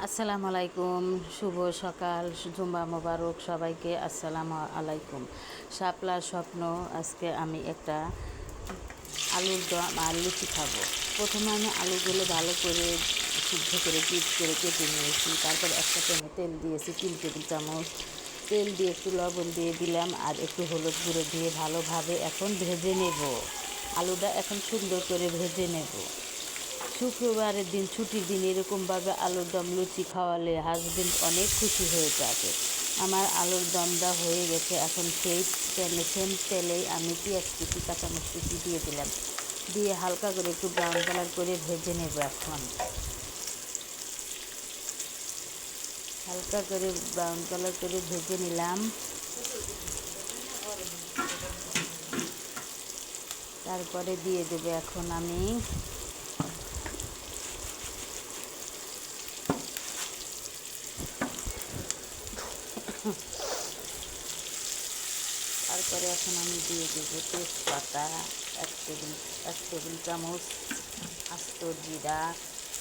আসসালামু আলাইকুম, শুভ সকাল, জুম্মা মোবারক সবাইকে। আসসালামু আলাইকুম। শাপলার স্বপ্ন। আজকে আমি একটা আলুর দম আর লুচি খাবো। প্রথমে আমি আলুগুলো ভালো করে সিদ্ধ করে পিস করে কেটে নিয়েছি। তারপর একটা প্যানে তেল দিয়েছি 3 টেবিল চামচ। তেল দিয়ে একটু লবণ দিয়ে দিলাম আর একটু হলুদ গুঁড়ো দিয়ে ভালোভাবে এখন ভেজে নেব। আলুটা এখন সুন্দর করে ভেজে নেব। শুক্রবারের দিন, ছুটির দিন এরকমভাবে আলুর দম লুচি খাওয়ালে হাজবেন্ড অনেক খুশি হয়ে যাবে। আমার আলুর দমটা হয়ে গেছে। এখন সেই সেম তেলেই আমি পেঁয়াজ কুচি কাঁচামরিচ কুচি দিয়ে দিলাম, দিয়ে হালকা করে একটু ব্রাউন কালার করে ভেজে নেব। এখন হালকা করে ব্রাউন কালার করে ভেজে নিলাম। তারপরে দিয়ে দেবো এখন আমি দিয়ে দেবো তেজপাতা, এক টেবিল চামচ আস্ত জিরা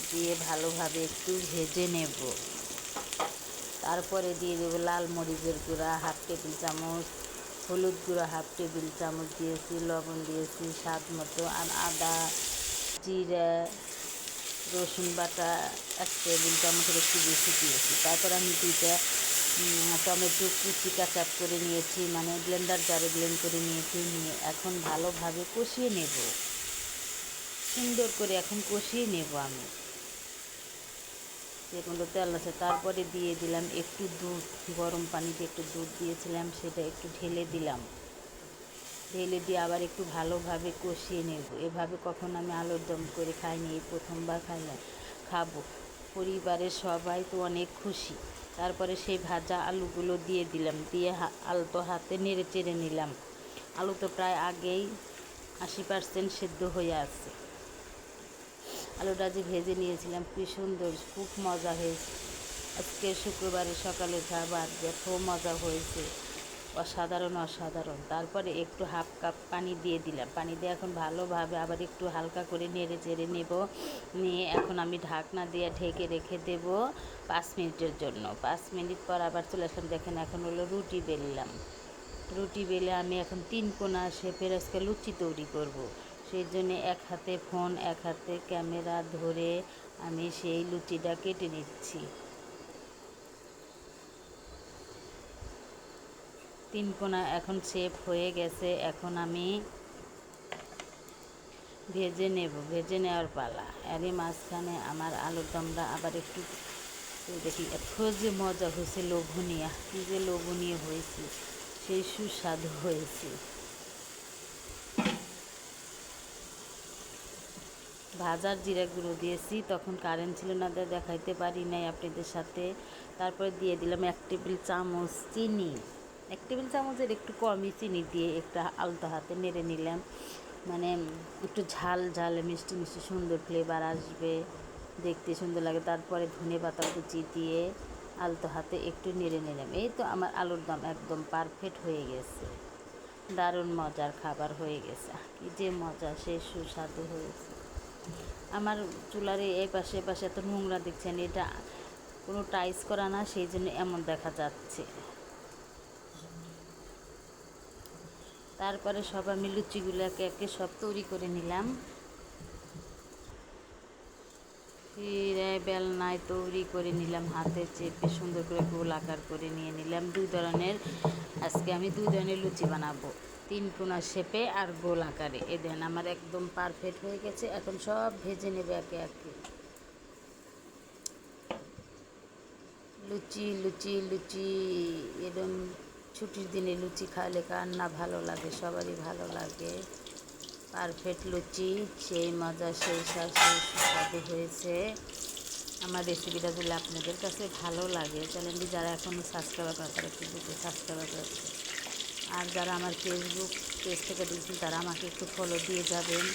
দিয়ে ভালোভাবে একটু ভেজে নেব। তারপরে দিয়ে দেবো লাল মরিচের গুঁড়া 1/2 টেবিল চামচ, হলুদ গুঁড়া 1/2 টেবিল চামচ দিয়েছি, লবণ দিয়েছি স্বাদ মতো, আর আদা, জিরা, রসুন বাটা 1 টেবিল চামচের একটু বেশি দিয়েছি। তারপর আমি 2টা টমেটো কুচি কাঁচা করে নিয়েছি, মানে ব্লেন্ডার জারে ব্লেন্ড করে নিয়েছি। নিয়ে এখন ভালোভাবে কষিয়ে নেব, সুন্দর করে এখন কষিয়ে নেব আমি যেগুলো তেল আছে। তারপরে দিয়ে দিলাম একটু দুধ, গরম পানিতে একটু দুধ দিয়েছিলাম, সেটা একটু ঢেলে দিলাম। ঢেলে দিয়ে আবার একটু ভালোভাবে কষিয়ে নেব। এভাবে কখনো আমি আলুর দম করে খাইনি, এই প্রথমবার খাবো। পরিবারের সবাই তো অনেক খুশি। তারপরে সেই ভাজা আলুগুলো দিয়ে দিলাম, দিয়ে আলতো হাতে নেড়ে চেড়ে নিলাম। আলু তো প্রায় আগেই 80% সেদ্ধ হয়ে আছে। আলুটা যে ভেজে নিয়েছিলাম কি সুন্দর, খুব মজা হয়েছে। আজকে শুক্রবারের সকালে খাবার এত মজা হয়েছে, অসাধারণ অসাধারণ। তারপরে একটু 1/2 কাপ পানি দিয়ে দিলাম। পানি দিয়ে এখন ভালোভাবে আবার একটু হালকা করে নেড়ে চেড়ে নেব। নিয়ে এখন আমি ঢাকনা দিয়ে ঢেকে রেখে দেব 5 মিনিটের জন্য। 5 মিনিট পর আবার চলে আসলাম। দেখেন এখন হলো রুটি বেললাম। রুটি বেলে আমি এখন 3 কোনা শেপের আজকে লুচি তৈরি করব। সেই জন্যে এক হাতে ফোন, এক হাতে ক্যামেরা ধরে আমি সেই লুচিটা কেটে নিচ্ছি। 3 কোনা এখন শেপ হয়ে গেছে। এখন আমি ভেজে নেব, ভেজে নেওয়ার পালা। এরই মাঝখানে আমার আলুর দমটা আবার একটু দেখি, এত যে মজা হয়েছে, লোভনীয়, কী যে লোভনীয় হয়েছে, সেই সুস্বাদু হয়েছে। ভাজার জিরা গুঁড়ো দিয়েছি, তখন কারেন্ট ছিল না, দেখাইতে পারি নাই আপনাদের সাথে। তারপরে দিয়ে দিলাম 1 টেবিল চামচ চিনি, 1 টেবিল চামচের একটু কমই চিনি দিয়ে একটা আলতো হাতে নেড়ে নিলাম। মানে একটু ঝাল ঝাল মিষ্টি মিষ্টি সুন্দর ফ্লেভার আসবে, দেখতে সুন্দর লাগে। তারপরে ধনে পাতা কুচি দিয়ে আলতো হাতে একটু নেড়ে নিলাম। এই তো আমার আলুর দম একদম পারফেক্ট হয়ে গেছে, দারুণ মজার খাবার হয়ে গেছে। কী যে মজা, সে সুস্বাদু হয়েছে। আমার চুলার এই পাশে পাশে এত নোংরা দেখছেন, এটা কোনো টাইস করা না, সেই জন্য এমন দেখা যাচ্ছে। তারপরে সব আমি লুচিগুলোকে একে সব তৈরি করে নিলাম। ফিরে বেলনায় তৈরি করে নিলাম, হাতে চেপে সুন্দর করে গোল আকার করে নিয়ে নিলাম। আজকে আমি 2 ধরনের লুচি বানাবো, 3 কোনা শেপে আর গোল আকারে। এ দেন আমার একদম পারফেক্ট হয়ে গেছে। এখন সব ভেজে নেবে একে একে। লুচি লুচি লুচি, এরকম ছুটির দিনে লুচি খাওয়ালে কার না ভালো লাগে, সবারই ভালো লাগে। পারফেক্ট লুচি, সেই মজা, সেই স্বাদ, সেই সুস্বাদু হয়েছে। আমার রেসিপিটা যদি আপনাদের কাছে ভালো লাগে, চ্যানেলটি যারা এখনও সাবস্ক্রাইব করে তারা একটু সাবস্ক্রাইব করছে। আর যারা আমার ফেসবুক পেজ থেকে দেখছেন তারা আমাকে একটু ফলো দিয়ে যাবেন।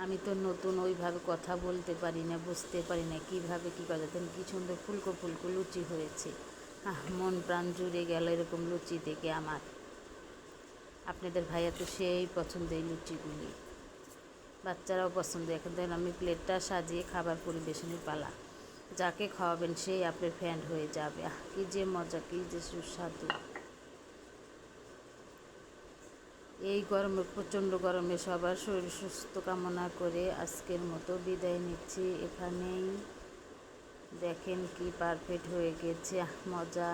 আমি তো নতুন, ওইভাবে কথা বলতে পারি না, বুঝতে পারি না কীভাবে কী করে। দেন কী সুন্দর ফুলকো ফুলকো লুচি হয়েছে। মন প্রাণ জুড়ে গেল এরকম লুচি দেখে আমার। আপনাদের ভাইয়া তো সেই পছন্দ এই লুচিগুলি। বাচ্চারাও পছন্দ। এখন দেখেন আমি প্লেটটা সাজিয়ে খাবার পরিবেশনের পালা। যাকে খাওয়াবেন সেই আপনার ফ্যান হয়ে যাবে। কী যে মজা, কী যে সুস্বাদু। এই গরমে, প্রচণ্ড গরমে সবার শরীর সুস্থ কামনা করে আজকের মতো বিদায় নিচ্ছি এখানেই। দেখেন কি পারফেক্ট হয়ে গেছে, মজা।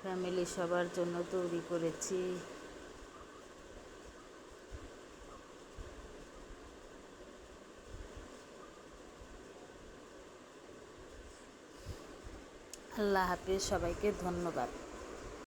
ফ্যামিলি সবার জন্য তৈরি করেছি। আল্লাহ হাফেজ, সবাইকে ধন্যবাদ।